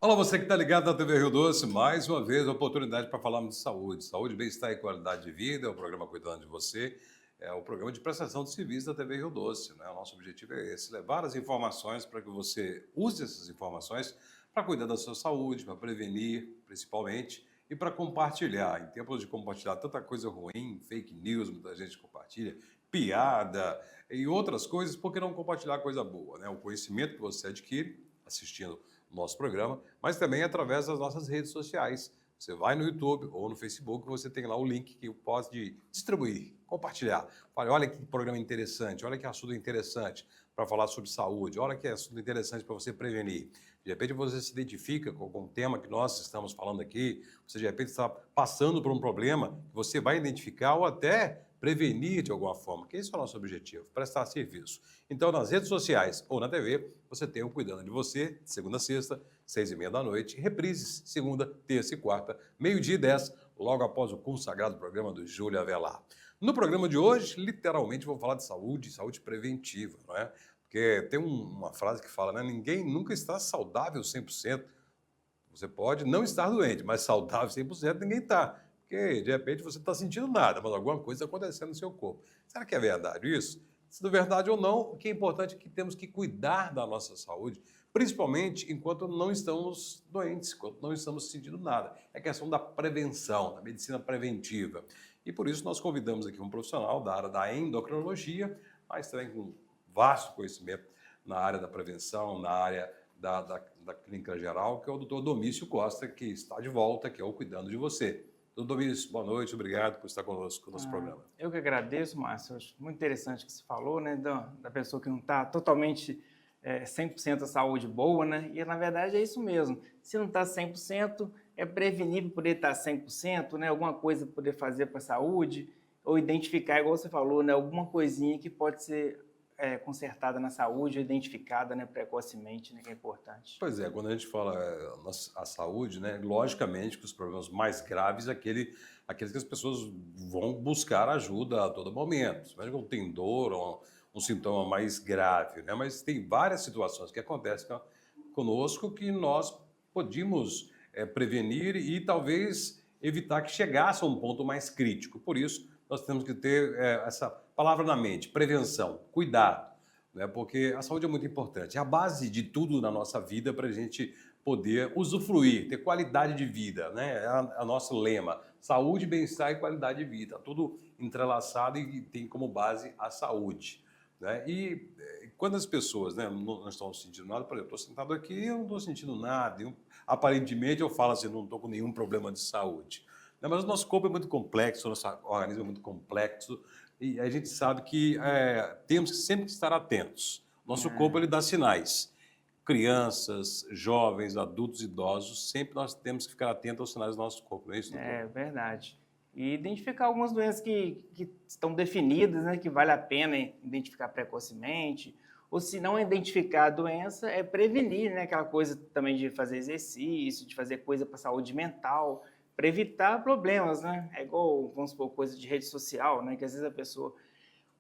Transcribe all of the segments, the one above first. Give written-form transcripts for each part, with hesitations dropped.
Olá, você que está ligado na TV Rio Doce, mais uma vez a oportunidade para falarmos de saúde. Saúde, bem-estar e qualidade de vida, é o programa Cuidando de Você, é o programa de prestação de serviço da TV Rio Doce. Né? O nosso objetivo é esse, levar as informações para que você use essas informações para cuidar da sua saúde, para prevenir, principalmente, e para compartilhar. Em tempos de compartilhar tanta coisa ruim, fake news, muita gente compartilha, piada e outras coisas, por que não compartilhar coisa boa? Né? O conhecimento que você adquire assistindo o nosso programa, mas também através das nossas redes sociais. Você vai no YouTube ou no Facebook, você tem lá o link que pode distribuir, compartilhar. Fale, olha que programa interessante, olha que assunto interessante para falar sobre saúde, olha que assunto interessante para você prevenir. De repente você se identifica com algum tema que nós estamos falando aqui, você de repente está passando por um problema que você vai identificar ou até prevenir de alguma forma, que esse é o nosso objetivo, prestar serviço. Então, nas redes sociais ou na TV, você tem o Cuidando de Você, de segunda a sexta, 6h30 da noite, reprises, segunda, terça e quarta, 12h10, logo após o consagrado programa do Júlio Avelar. No programa de hoje, literalmente, vou falar de saúde, saúde preventiva, não é? Porque tem uma frase que fala, né? Ninguém nunca está saudável 100%. Você pode não estar doente, mas saudável 100% ninguém está. Porque, de repente, você não está sentindo nada, mas alguma coisa está acontecendo no seu corpo. Será que é verdade isso? Se é verdade ou não, o que é importante é que temos que cuidar da nossa saúde, principalmente enquanto não estamos doentes, enquanto não estamos sentindo nada. É questão da prevenção, da medicina preventiva. E por isso nós convidamos aqui um profissional da área da endocrinologia, mas também com vasto conhecimento na área da prevenção, na área da clínica geral, que é o doutor Domício Costa, que está de volta, que é o Cuidando de Você. Doutor Domício, boa noite, obrigado por estar conosco no nosso programa. Eu que agradeço, Márcio. Acho muito interessante o que você falou, né, da pessoa que não está totalmente 100% a saúde boa, né? E na verdade é isso mesmo. Se não está 100%, é prevenir para poder estar 100%, né? Alguma coisa poder fazer para a saúde, ou identificar, igual você falou, né? Alguma coisinha que pode ser consertada na saúde, ou identificada, né, precocemente, né, que é importante. Pois é, quando a gente fala a saúde, né, logicamente que os problemas mais graves é aqueles que as pessoas vão buscar ajuda a todo momento. Mas quando tem dor ou um sintoma mais grave, né? Mas tem várias situações que acontecem conosco que nós podíamos prevenir e talvez evitar que chegasse a um ponto mais crítico. Por isso, nós temos que ter essa palavra na mente, prevenção, cuidado. Né? Porque a saúde é muito importante. É a base de tudo na nossa vida para a gente poder usufruir, ter qualidade de vida. Né? É a nosso lema, saúde, bem-estar e qualidade de vida. Tudo entrelaçado e tem como base a saúde. Né? E quando as pessoas não estão sentindo nada, por exemplo, eu estou sentado aqui e eu não estou sentindo nada. Aparentemente eu falo assim, não estou com nenhum problema de saúde. Né? Mas o nosso corpo é muito complexo, o nosso organismo é muito complexo e a gente sabe que temos que sempre estar atentos. Nosso corpo ele dá sinais. Crianças, jovens, adultos, idosos, sempre nós temos que ficar atentos aos sinais do nosso corpo, não é isso, doutor? É verdade. E identificar algumas doenças que estão definidas, né, que vale a pena identificar precocemente, ou se não identificar a doença, é prevenir, né, aquela coisa também de fazer exercício, de fazer coisa para a saúde mental, para evitar problemas, né? É igual, vamos supor, coisa de rede social, né, que às vezes a pessoa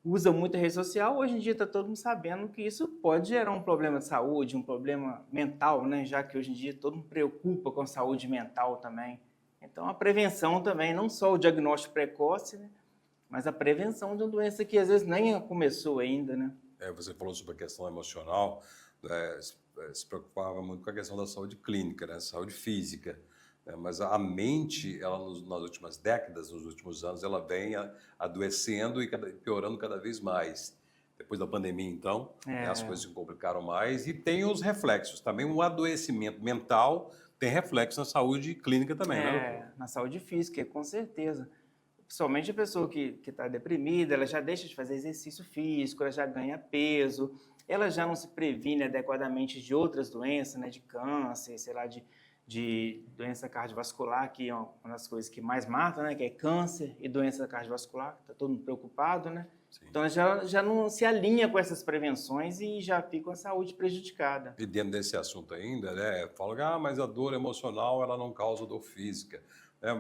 usa muito a rede social, hoje em dia está todo mundo sabendo que isso pode gerar um problema de saúde, um problema mental, né? Já que hoje em dia todo mundo preocupa com a saúde mental também. Então, a prevenção também, não só o diagnóstico precoce, né? Mas a prevenção de uma doença que às vezes nem começou ainda, né? Você falou sobre a questão emocional, se preocupava muito com a questão da saúde clínica, né? Saúde física. Mas a mente, ela nas últimas décadas, nos últimos anos, ela vem adoecendo e piorando cada vez mais. Depois da pandemia, então, as coisas se complicaram mais e tem os reflexos. Também o adoecimento mental tem reflexo na saúde clínica também, né, doutor? Na saúde física, com certeza. Principalmente a pessoa que está deprimida, ela já deixa de fazer exercício físico, ela já ganha peso, ela já não se previne adequadamente de outras doenças, né, de câncer, sei lá, de doença cardiovascular, que é uma das coisas que mais mata, né, que é câncer e doença cardiovascular, está todo mundo preocupado, né? Sim. Então já não se alinha com essas prevenções e já fica com a saúde prejudicada. E dentro desse assunto ainda, né, fala que mas a dor emocional ela não causa dor física.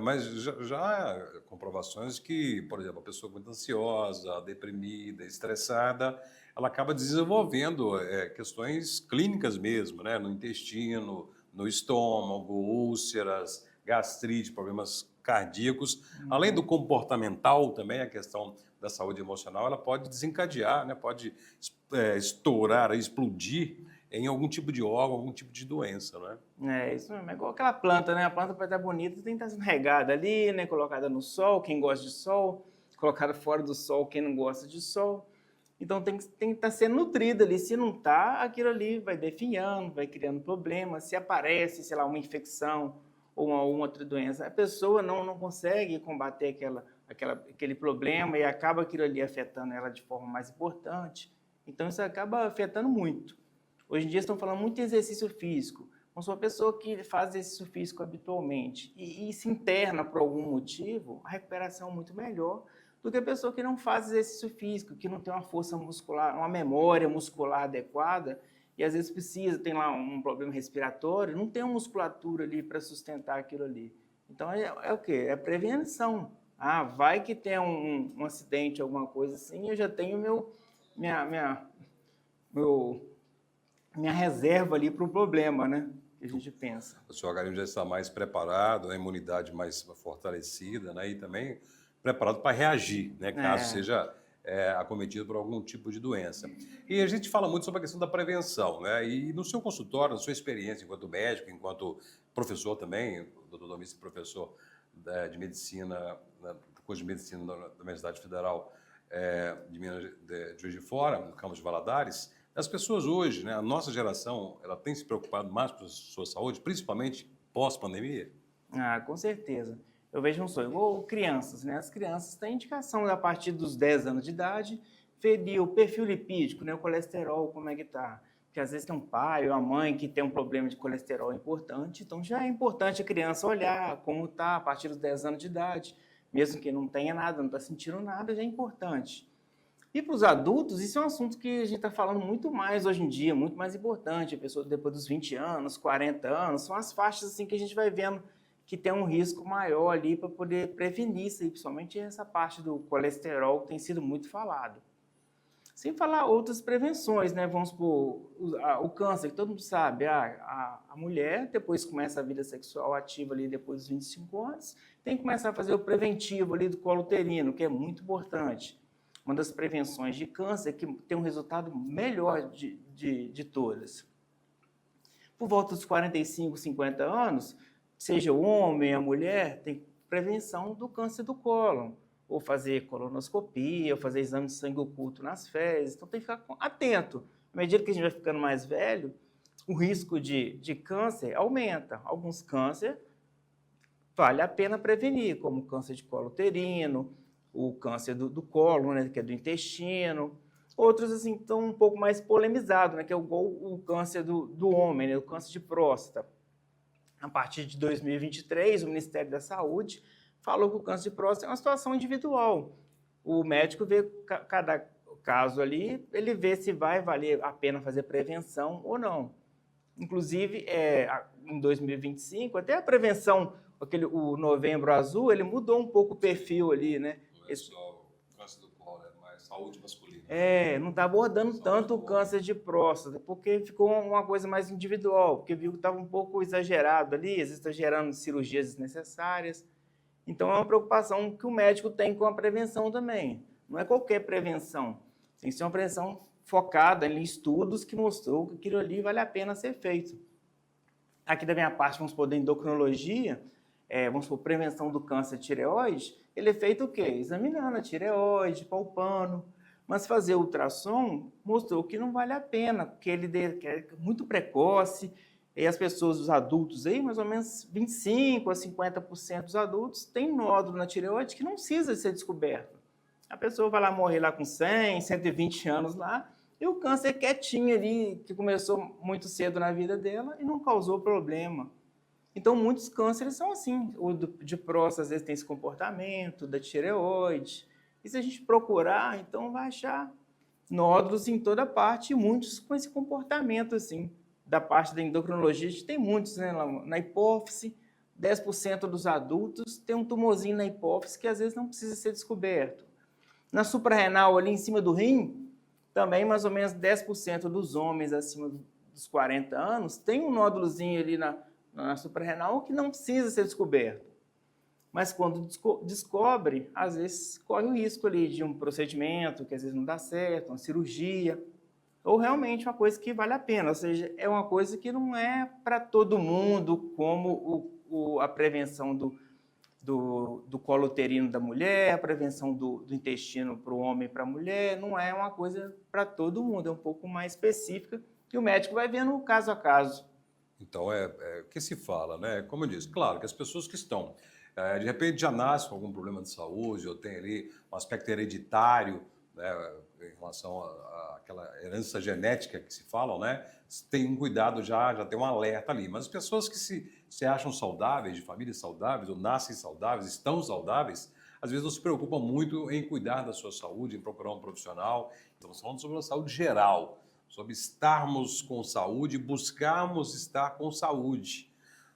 Mas já há comprovações que, por exemplo, a pessoa muito ansiosa, deprimida, estressada, ela acaba desenvolvendo questões clínicas mesmo, né, no intestino, no estômago, úlceras, gastrite, problemas cardíacos. Além do comportamental também, a questão da saúde emocional, ela pode desencadear, né? Pode estourar, explodir em algum tipo de órgão, algum tipo de doença, não é? Isso mesmo. É igual aquela planta, né? A planta para estar bonita tem que estar sendo regada ali, né? Colocada no sol, quem gosta de sol, colocada fora do sol, quem não gosta de sol. Então tem que estar sendo nutrida ali. Se não está, aquilo ali vai definhando, vai criando problemas. Se aparece, sei lá, uma infecção ou uma outra doença, a pessoa não consegue combater aquele problema e acaba aquilo ali afetando ela de forma mais importante. Então isso acaba afetando muito. Hoje em dia estão falando muito de exercício físico. Então, se uma pessoa que faz exercício físico habitualmente e se interna por algum motivo, a recuperação é muito melhor do que a pessoa que não faz exercício físico, que não tem uma força muscular, uma memória muscular adequada, e às vezes tem lá um problema respiratório, não tem uma musculatura ali para sustentar aquilo ali. Então é o quê? É prevenção. Vai que tem um acidente, alguma coisa assim, eu já tenho minha reserva ali para o problema, né? Que a gente pensa. O seu organismo já está mais preparado, a imunidade mais fortalecida, né? E também preparado para reagir, né? Caso seja acometido por algum tipo de doença. E a gente fala muito sobre a questão da prevenção, né? E no seu consultório, na sua experiência enquanto médico, enquanto professor também, o doutor Domingos, professor de medicina, do curso de medicina da Universidade Federal de Minas de Juiz de Fora, no campus de Valadares, as pessoas hoje, né, a nossa geração, ela tem se preocupado mais com a sua saúde, principalmente pós-pandemia? Com certeza. Eu vejo igual crianças, né? As crianças têm indicação a partir dos 10 anos de idade, ferir o perfil lipídico, né? O colesterol, como é que está. Porque às vezes tem um pai ou a mãe que tem um problema de colesterol importante, então já é importante a criança olhar como está a partir dos 10 anos de idade, mesmo que não tenha nada, não está sentindo nada, já é importante. E para os adultos, isso é um assunto que a gente está falando muito mais hoje em dia, muito mais importante. A pessoa depois dos 20 anos, 40 anos, são as faixas assim que a gente vai vendo que tem um risco maior ali para poder prevenir isso aí, principalmente essa parte do colesterol que tem sido muito falado. Sem falar outras prevenções, né? Vamos supor, o câncer, que todo mundo sabe, a mulher depois começa a vida sexual ativa ali depois dos 25 anos, tem que começar a fazer o preventivo ali do colo uterino, que é muito importante. Uma das prevenções de câncer que tem um resultado melhor de todas. Por volta dos 45, 50 anos, seja o homem, a mulher, tem prevenção do câncer do cólon, ou fazer colonoscopia, ou fazer exame de sangue oculto nas fezes. Então tem que ficar atento. À medida que a gente vai ficando mais velho, o risco de câncer aumenta. Alguns cânceres vale a pena prevenir, como o câncer de colo uterino, o câncer do colo, né, que é do intestino. Outros, assim, estão um pouco mais polemizados, né, que é o câncer do homem, né, o câncer de próstata. A partir de 2023, o Ministério da Saúde falou que o câncer de próstata é uma situação individual. O médico vê cada caso ali, ele vê se vai valer a pena fazer prevenção ou não. Inclusive, em 2025, até a prevenção, o Novembro Azul, ele mudou um pouco o perfil ali, né? Não é só o câncer do colo, é mais saúde masculina. Não está abordando tanto o câncer de próstata, porque ficou uma coisa mais individual, porque viu que estava um pouco exagerado ali, às vezes está gerando cirurgias desnecessárias. Então, é uma preocupação que o médico tem com a prevenção também. Não é qualquer prevenção, tem que ser uma prevenção focada em estudos que mostrou que aquilo ali vale a pena ser feito. Aqui da minha parte, vamos supor, da endocrinologia, vamos supor, prevenção do câncer de tireoide, ele é feito o quê? Examinando a tireoide, palpando, mas fazer ultrassom mostrou que não vale a pena, porque ele é muito precoce, e as pessoas, os adultos aí, mais ou menos 25% a 50% dos adultos têm nódulo na tireoide que não precisa ser descoberto. A pessoa vai lá morrer lá com 100, 120 anos lá, e o câncer quietinho ali, que começou muito cedo na vida dela e não causou problema. Então, muitos cânceres são assim. O de próstata, às vezes, tem esse comportamento, da tireoide. E se a gente procurar, então vai achar nódulos em toda parte, e muitos com esse comportamento, assim. Da parte da endocrinologia, a gente tem muitos, né? Na hipófise, 10% dos adultos tem um tumorzinho na hipófise que, às vezes, não precisa ser descoberto. Na suprarrenal, ali em cima do rim, também mais ou menos 10% dos homens acima dos 40 anos, tem um nódulozinho ali na suprarrenal que não precisa ser descoberto. Mas quando descobre, às vezes corre o risco ali de um procedimento que às vezes não dá certo, uma cirurgia, ou realmente uma coisa que vale a pena. Ou seja, é uma coisa que não é para todo mundo, como a prevenção do colo uterino da mulher, a prevenção do intestino para o homem e para a mulher, não é uma coisa para todo mundo, é um pouco mais específica, que o médico vai vendo caso a caso. Então, é o que se fala, né? Como eu disse, claro que as pessoas que estão, de repente, já nascem com algum problema de saúde, ou tem ali um aspecto hereditário, né, em relação àquela herança genética que se falam, né? Tem um cuidado já tem um alerta ali. Mas as pessoas que se acham saudáveis, de famílias saudáveis, ou nascem saudáveis, estão saudáveis, às vezes não se preocupam muito em cuidar da sua saúde, em procurar um profissional. Estamos falando sobre a saúde geral, sobre estarmos com saúde, buscarmos estar com saúde,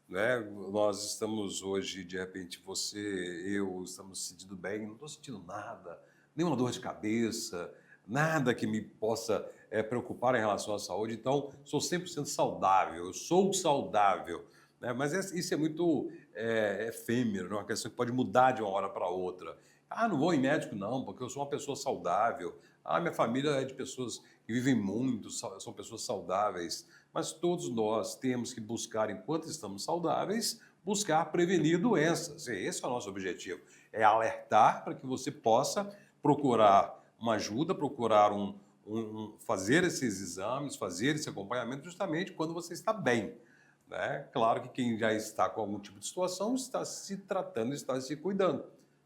né? Nós estamos hoje, de repente, você, eu, estamos sentindo bem, não estou sentindo nada, nenhuma dor de cabeça, nada que me possa preocupar em relação à saúde. Então, sou 100% saudável, eu sou saudável, né? Mas isso é muito efêmero, né? Uma questão que pode mudar de uma hora para outra. Ah, não vou em médico não, porque eu sou uma pessoa saudável. Ah, minha família é de pessoas que vivem muito, são pessoas saudáveis. Mas todos nós temos que buscar, enquanto estamos saudáveis, buscar prevenir doenças. E esse é o nosso objetivo. É alertar para que você possa procurar uma ajuda, procurar fazer esses exames, fazer esse acompanhamento justamente quando você está bem, né? Claro que quem já está com algum tipo de situação está se tratando, está se cuidando.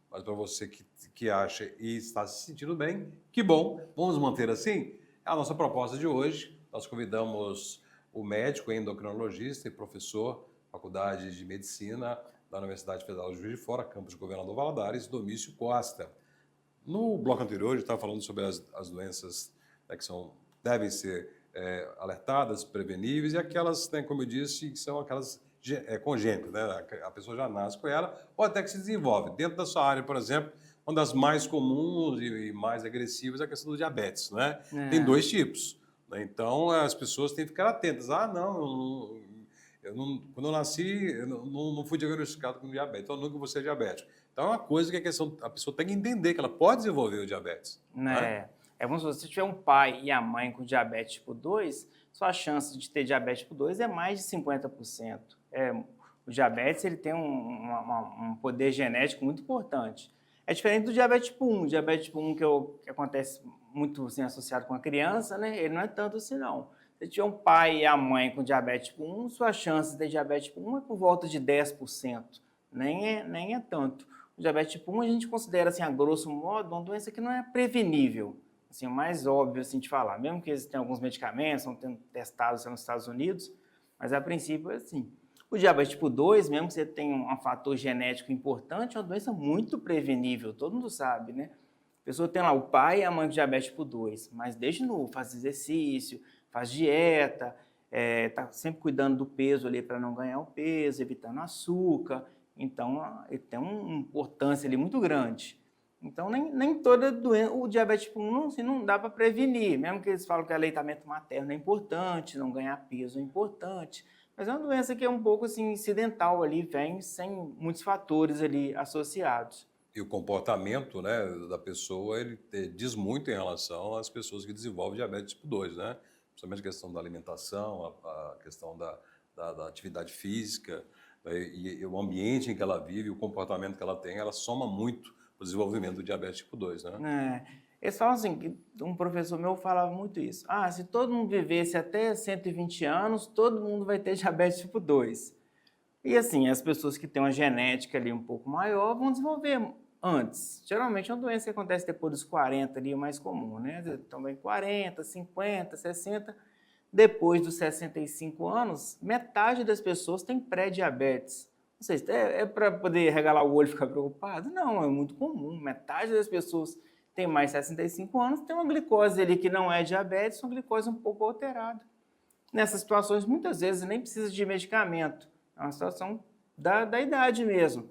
Mas para você que acha e está se sentindo bem, que bom, vamos manter assim? É a nossa proposta de hoje. Nós convidamos o médico endocrinologista e professor da Faculdade de Medicina da Universidade Federal de Juiz de Fora, campus de Governador Valadares, Domício Costa. No bloco anterior, a gente estava falando sobre as doenças, né, que devem ser alertadas, preveníveis, e aquelas, né, como eu disse, que são aquelas congênitas, né? A pessoa já nasce com ela, ou até que se desenvolve. Dentro da sua área, por exemplo, uma das mais comuns e mais agressivas é a questão do diabetes, né? Tem É. dois tipos, né? Então, as pessoas têm que ficar atentas. Ah, não, quando eu nasci, eu não fui diagnosticado com diabetes, então eu nunca vou ser diabético. Então, é uma coisa que a pessoa tem que entender, que ela pode desenvolver o diabetes, né? É como se você tiver um pai e a mãe com diabetes tipo 2, sua chance de ter diabetes tipo 2 é mais de 50%. O diabetes ele tem um poder genético muito importante. É diferente do diabetes tipo 1. O diabetes tipo 1 que acontece muito assim, associado com a criança, né? Ele não é tanto assim não. Se tiver um pai e a mãe com diabetes tipo 1, sua chance de ter diabetes tipo 1 é por volta de 10%. Nem é tanto. O diabetes tipo 1 a gente considera, assim, a grosso modo, uma doença que não é prevenível. Assim, o mais óbvio assim, de falar. Mesmo que existem alguns medicamentos, estão sendo testados nos Estados Unidos, mas a princípio é assim. O diabetes tipo 2, mesmo que você tenha um fator genético importante, é uma doença muito prevenível, todo mundo sabe, né? A pessoa tem lá o pai e a mãe com diabetes tipo 2, mas desde novo faz exercício, faz dieta, está sempre cuidando do peso ali para não ganhar o peso, evitando açúcar. Então, ele tem uma importância ali muito grande. Então, nem toda doença, o diabetes tipo 1 assim, não dá para prevenir, mesmo que eles falam que o aleitamento materno é importante, não ganhar peso é importante, mas é uma doença que é um pouco assim, incidental ali, vem sem muitos fatores ali associados. E o comportamento, né, da pessoa, ele diz muito em relação às pessoas que desenvolvem diabetes tipo 2, né? Principalmente a questão da alimentação, a questão da atividade física, né, e o ambiente em que ela vive, o comportamento que ela tem, ela soma muito para o desenvolvimento do diabetes tipo 2, né? Eles falam assim, que um professor meu falava muito isso. Ah, se todo mundo vivesse até 120 anos, todo mundo vai ter diabetes tipo 2. E assim, as pessoas que têm uma genética ali um pouco maior vão desenvolver antes. Geralmente é uma doença que acontece depois dos 40 ali, é mais comum, né? Também 40, 50, 60. Depois dos 65 anos, metade das pessoas tem pré-diabetes. Não sei se para poder regalar o olho e ficar preocupado? Não, é muito comum. Metade das pessoas tem mais de 65 anos, tem uma glicose ali que não é diabetes, uma glicose um pouco alterada. Nessas situações, muitas vezes, nem precisa de medicamento. É uma situação da idade mesmo.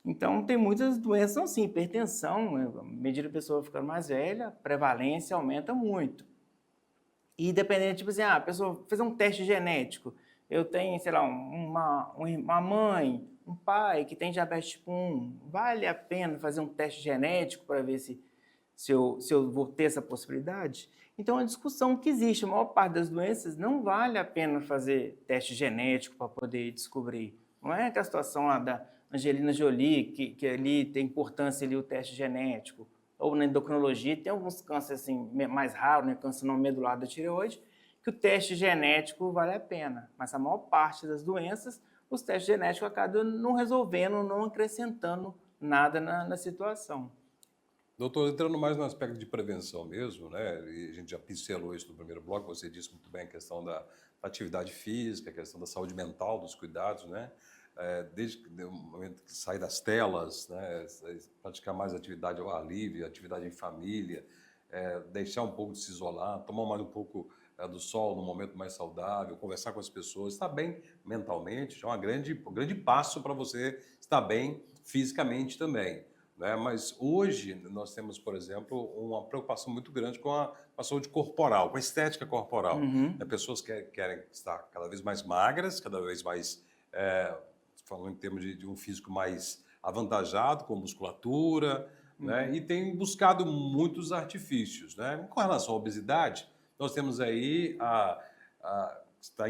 Então, tem muitas doenças assim, hipertensão, à medida que a pessoa vai ficando mais velha, a prevalência aumenta muito. E dependendo, tipo assim, a pessoa fazer um teste genético. Eu tenho, sei lá, uma mãe, um pai que tem diabetes tipo 1. Vale a pena fazer um teste genético para ver se eu vou ter essa possibilidade? Então, é uma discussão que existe. A maior parte das doenças não vale a pena fazer teste genético para poder descobrir. Não é aquela situação lá da Angelina Jolie, que ali tem importância ali o teste genético. Ou na endocrinologia, tem alguns cânceres assim, mais raros, né, câncer não medular da tireoide, que o teste genético vale a pena. Mas a maior parte das doenças, os testes genéticos acabam não resolvendo, não acrescentando nada na situação. Doutor, entrando mais no aspecto de prevenção mesmo, né? E a gente já pincelou isso no primeiro bloco, você disse muito bem a questão da atividade física, a questão da saúde mental, dos cuidados, né? Desde o momento que sai das telas, né? Praticar mais atividade ao ar livre, atividade em família, deixar um pouco de se isolar, tomar mais um pouco do sol no momento mais saudável, conversar com as pessoas, estar bem mentalmente, já é um grande passo para você estar bem fisicamente também, né? Mas hoje nós temos, por exemplo, uma preocupação muito grande com a saúde corporal, com a estética corporal. Né? Uhum. Pessoas que querem estar cada vez mais magras, cada vez mais, falando em termos de um físico mais avantajado, com musculatura, né? E tem buscado muitos artifícios, né? Com relação à obesidade, nós temos aí está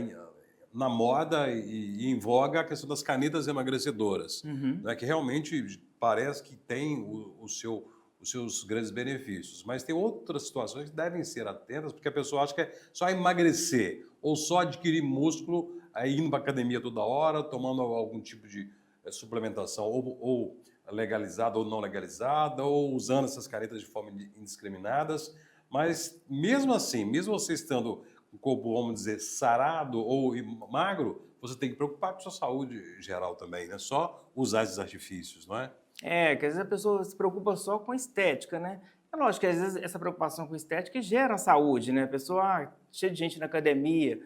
na moda e em voga a questão das canetas emagrecedoras, Uhum. né, que realmente parece que tem os seus grandes benefícios. Mas tem outras situações que devem ser atentas, porque a pessoa acha que é só emagrecer ou só adquirir músculo indo para a academia toda hora, tomando algum tipo de suplementação ou legalizada ou não legalizada, ou usando essas canetas de forma indiscriminadas. Mas mesmo assim, mesmo você estando com o corpo, vamos dizer, sarado ou magro, você tem que preocupar com a sua saúde geral também, não é só usar esses artifícios, não é? Que às vezes a pessoa se preocupa só com estética, né? É lógico que às vezes essa preocupação com estética gera saúde, né? A pessoa, cheia de gente na academia,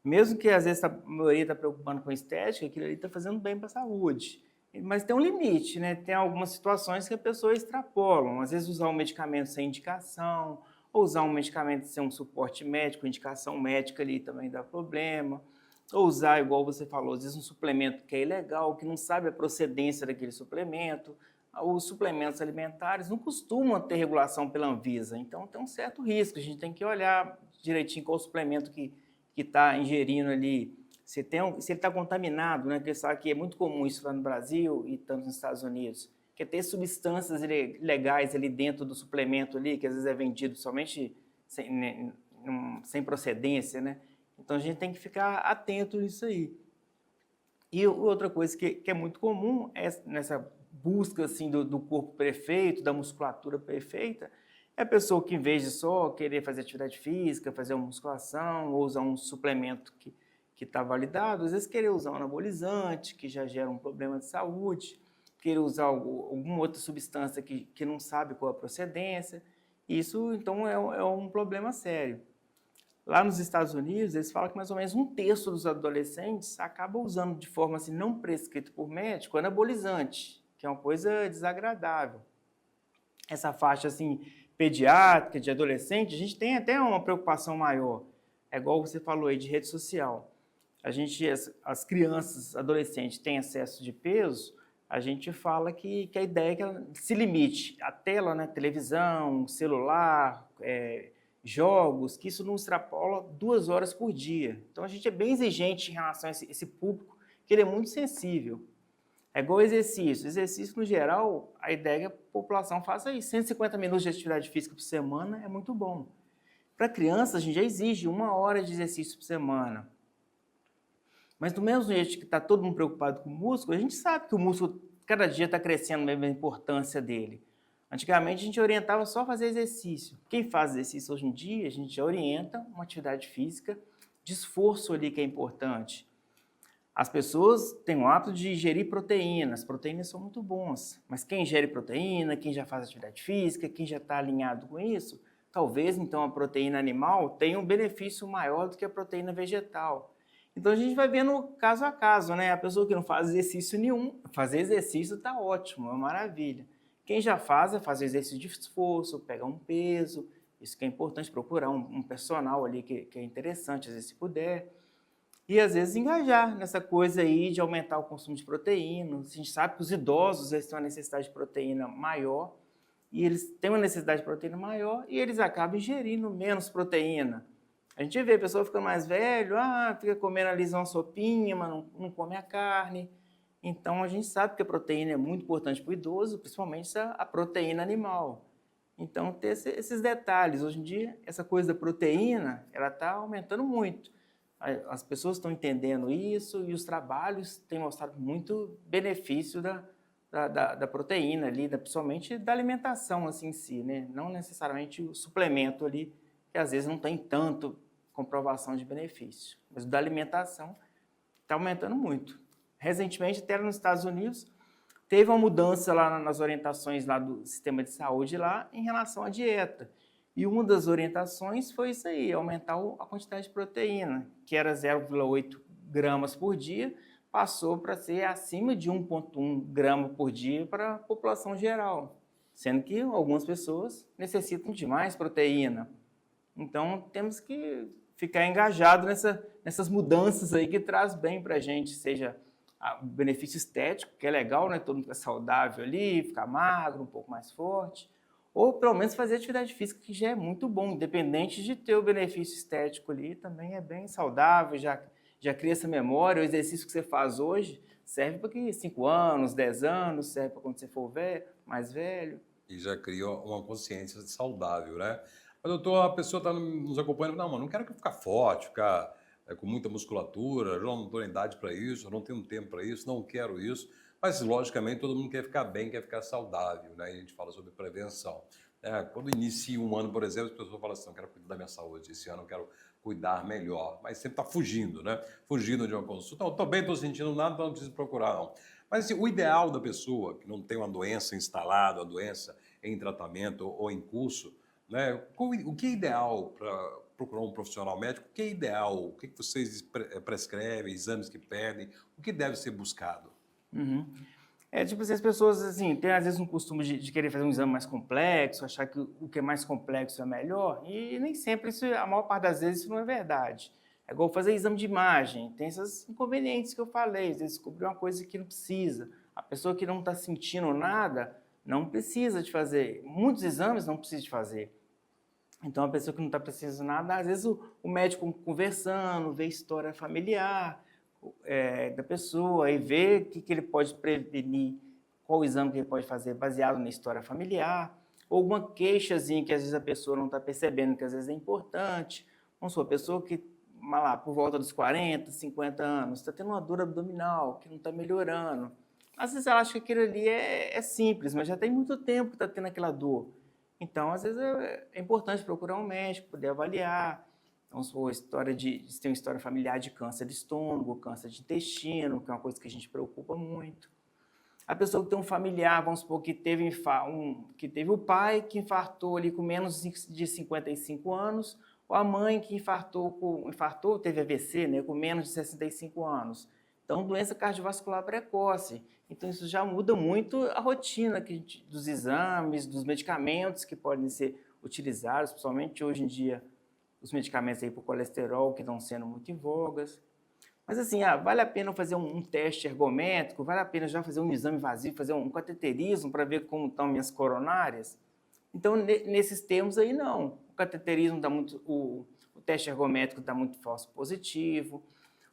mesmo que às vezes a maioria está preocupando com estética, aquilo ali está fazendo bem para a saúde. Mas tem um limite, né? Tem algumas situações que a pessoa extrapolam. Às vezes usar um medicamento sem indicação, ou usar um medicamento sem um suporte médico, indicação médica ali também dá problema. Ou usar, igual você falou, às vezes um suplemento que é ilegal, que não sabe a procedência daquele suplemento. Os suplementos alimentares não costumam ter regulação pela Anvisa, então tem um certo risco. A gente tem que olhar direitinho qual o suplemento que está ingerindo ali, se ele está contaminado, né? Porque sabe que é muito comum isso lá no Brasil e tanto nos Estados Unidos, que é ter substâncias ilegais ali dentro do suplemento ali, que às vezes é vendido somente sem procedência, né? Então a gente tem que ficar atento nisso aí. E outra coisa que é muito comum é nessa busca assim do corpo perfeito, da musculatura perfeita, é a pessoa que, em vez de só querer fazer atividade física, fazer uma musculação, ou usar um suplemento que está validado, às vezes querer usar um anabolizante, que já gera um problema de saúde, querer usar alguma outra substância que não sabe qual é a procedência. Isso, então, é um problema sério. Lá nos Estados Unidos, eles falam que mais ou menos 1/3 dos adolescentes acabam usando de forma assim, não prescrita por médico, anabolizante, que é uma coisa desagradável. Essa faixa assim, pediátrica, de adolescente, a gente tem até uma preocupação maior. É igual você falou aí de rede social. As crianças, adolescentes têm excesso de peso, a gente fala que a ideia é que ela se limite à tela, né, televisão, celular, jogos, que isso não extrapola 2 horas por dia. Então a gente é bem exigente em relação a esse público, que ele é muito sensível. É igual exercício. Exercício, no geral, a ideia é que a população faça aí 150 minutos de atividade física por semana, é muito bom. Para criança, a gente já exige 1 hora de exercício por semana. Mas do mesmo jeito que está todo mundo preocupado com o músculo, a gente sabe que o músculo cada dia está crescendo mesmo a importância dele. Antigamente a gente orientava só a fazer exercício. Quem faz exercício hoje em dia, a gente já orienta uma atividade física de esforço ali que é importante. As pessoas têm o hábito de ingerir proteínas. As proteínas são muito bons, mas quem ingere proteína, quem já faz atividade física, quem já está alinhado com isso, talvez então a proteína animal tenha um benefício maior do que a proteína vegetal. Então a gente vai vendo caso a caso, né? A pessoa que não faz exercício nenhum, fazer exercício está ótimo, é uma maravilha. Quem já faz, é fazer exercício de esforço, pegar um peso, Isso que é importante, procurar um personal ali que é interessante, às vezes, se puder. E, às vezes, engajar nessa coisa aí de aumentar o consumo de proteína. A gente sabe que os idosos eles têm uma necessidade de proteína maior, e eles têm uma necessidade de proteína maior e eles acabam ingerindo menos proteína. A gente vê a pessoa ficando mais velho, fica comendo ali uma sopinha, mas não come a carne. Então, a gente sabe que a proteína é muito importante para o idoso, principalmente a proteína animal. Então, ter esses detalhes. Hoje em dia, essa coisa da proteína, ela está aumentando muito. As pessoas estão entendendo isso e os trabalhos têm mostrado muito benefício da proteína ali, principalmente da alimentação assim, em si, né? Não necessariamente o suplemento ali, que às vezes não tem tanto comprovação de benefício. Mas da alimentação está aumentando muito. Recentemente, até nos Estados Unidos, teve uma mudança lá nas orientações lá do sistema de saúde lá em relação à dieta. E uma das orientações foi isso aí, aumentar a quantidade de proteína, que era 0,8 gramas por dia, passou para ser acima de 1,1 grama por dia para a população geral, sendo que algumas pessoas necessitam de mais proteína. Então, temos que ficar engajado nessas mudanças aí que traz bem para a gente, seja o benefício estético, que é legal, né? Todo mundo fica saudável ali, ficar magro, um pouco mais forte, ou pelo menos fazer atividade física, que já é muito bom, independente de ter o benefício estético ali, também é bem saudável, já cria essa memória. O exercício que você faz hoje serve para que 5 anos, 10 anos, serve para quando você for mais velho. E já cria uma consciência saudável, né? Mas, doutor, a pessoa está nos acompanhando, não, mano, não quero ficar forte, ficar com muita musculatura, eu não estou em idade para isso, eu não tenho tempo para isso, não quero isso. Mas, logicamente, todo mundo quer ficar bem, quer ficar saudável, né? E a gente fala sobre prevenção. Quando inicia um ano, por exemplo, as pessoas falam assim, eu quero cuidar da minha saúde, esse ano eu quero cuidar melhor, mas sempre está fugindo, né? Fugindo de uma consulta. Estou bem, estou sentindo nada, então não preciso procurar, não. Mas assim, o ideal da pessoa que não tem uma doença instalada, uma doença em tratamento ou em curso, né? O que é ideal para procurar um profissional médico? O que é ideal? O que vocês prescrevem, exames que pedem? O que deve ser buscado? Uhum. Tipo assim, as pessoas assim, têm às vezes um costume de querer fazer um exame mais complexo, achar que o que é mais complexo é melhor, e nem sempre isso, a maior parte das vezes, isso não é verdade. É igual fazer exame de imagem, tem esses inconvenientes que eu falei, às vezes descobrir uma coisa que não precisa. A pessoa que não está sentindo nada não precisa de fazer. Muitos exames não precisa de fazer. Então, a pessoa que não está precisando de nada, às vezes o médico conversando, vê história familiar da pessoa e vê o que ele pode prevenir, qual o exame que ele pode fazer baseado na história familiar, ou alguma queixazinha que às vezes a pessoa não está percebendo, que às vezes é importante. Vamos supor, a pessoa que, lá, por volta dos 40, 50 anos, está tendo uma dor abdominal, que não está melhorando. Às vezes ela acha que aquilo ali é simples, mas já tem muito tempo que está tendo aquela dor. Então, às vezes é importante procurar um médico, poder avaliar. Então, se for se tem uma história familiar de câncer de estômago, câncer de intestino, que é uma coisa que a gente preocupa muito. A pessoa que tem um familiar, vamos supor que teve o pai que infartou ali com menos de 55 anos, ou a mãe que infartou, teve AVC, né, com menos de 65 anos. Então, doença cardiovascular precoce. Então, isso já muda muito a rotina dos exames, dos medicamentos que podem ser utilizados, principalmente hoje em dia, os medicamentos aí para o colesterol que estão sendo muito em vogas. Mas assim, vale a pena fazer um teste ergométrico? Vale a pena já fazer um exame vazio, fazer um cateterismo para ver como estão minhas coronárias? Então, nesses termos aí, não. O cateterismo está muito... O teste ergométrico está muito falso positivo.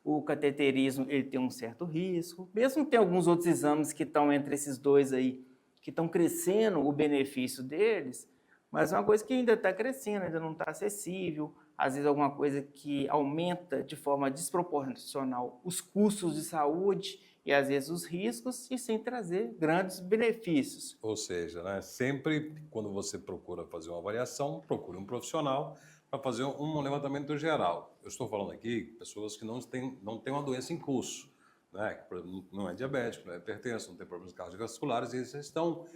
O cateterismo ele tem um certo risco. Mesmo tem alguns outros exames que estão entre esses dois aí, que estão crescendo o benefício deles, mas é uma coisa que ainda está crescendo, ainda não está acessível. Às vezes alguma coisa que aumenta de forma desproporcional os custos de saúde e às vezes os riscos, e sem trazer grandes benefícios. Ou seja, né, sempre quando você procura fazer uma avaliação, procure um profissional para fazer um levantamento geral. Eu estou falando aqui de pessoas que não têm uma doença em curso, né, que não é diabético, não é hipertenso, não tem problemas cardiovasculares, e eles estão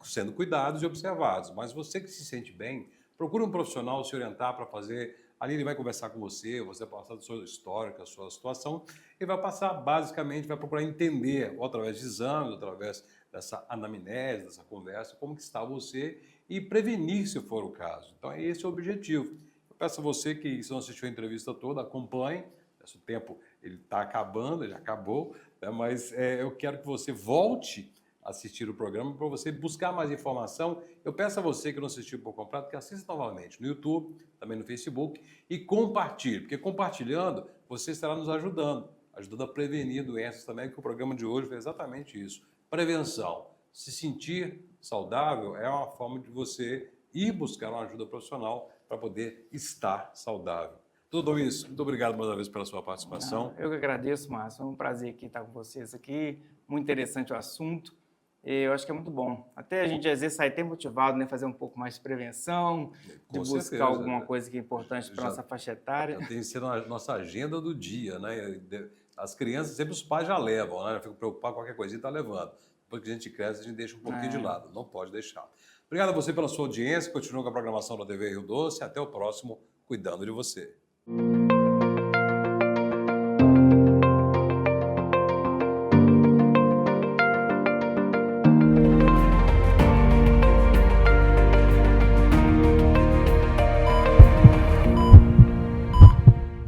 sendo cuidados e observados. Mas você que se sente bem, procure um profissional se orientar para fazer. Ali ele vai conversar com você vai passar do seu histórico, a sua situação, e vai passar, basicamente, vai procurar entender, ou através de exames, através dessa anamnese, dessa conversa, como que está você, e prevenir se for o caso. Então, esse é o objetivo. Eu peço a você que, se não assistiu a entrevista toda, acompanhe. O tempo ele está acabando, ele acabou, né? Mas eu quero que você volte a assistir o programa para você buscar mais informação. Eu peço a você que não assistiu por completo que assista novamente no YouTube, também no Facebook e compartilhe, porque compartilhando você estará nos ajudando a prevenir doenças também, que o programa de hoje foi exatamente isso. Prevenção. Se sentir saudável é uma forma de você ir buscar uma ajuda profissional para poder estar saudável. Tudo Luiz, muito obrigado mais uma vez pela sua participação. Eu que agradeço, Márcio. É um prazer aqui estar com vocês aqui. Muito interessante o assunto. Eu acho que é muito bom. Até a gente às vezes sai até motivado, né, fazer um pouco mais de prevenção, de buscar certeza, alguma coisa que é importante para a nossa faixa etária. Já tem sido a nossa agenda do dia, né? As crianças, sempre os pais já levam, né? Eu fico preocupado com qualquer coisinha, está levando. Depois que a gente cresce, a gente deixa um pouquinho de lado. Não pode deixar. Obrigado a você pela sua audiência. Continua com a programação da TV Rio Doce. Até o próximo, cuidando de você.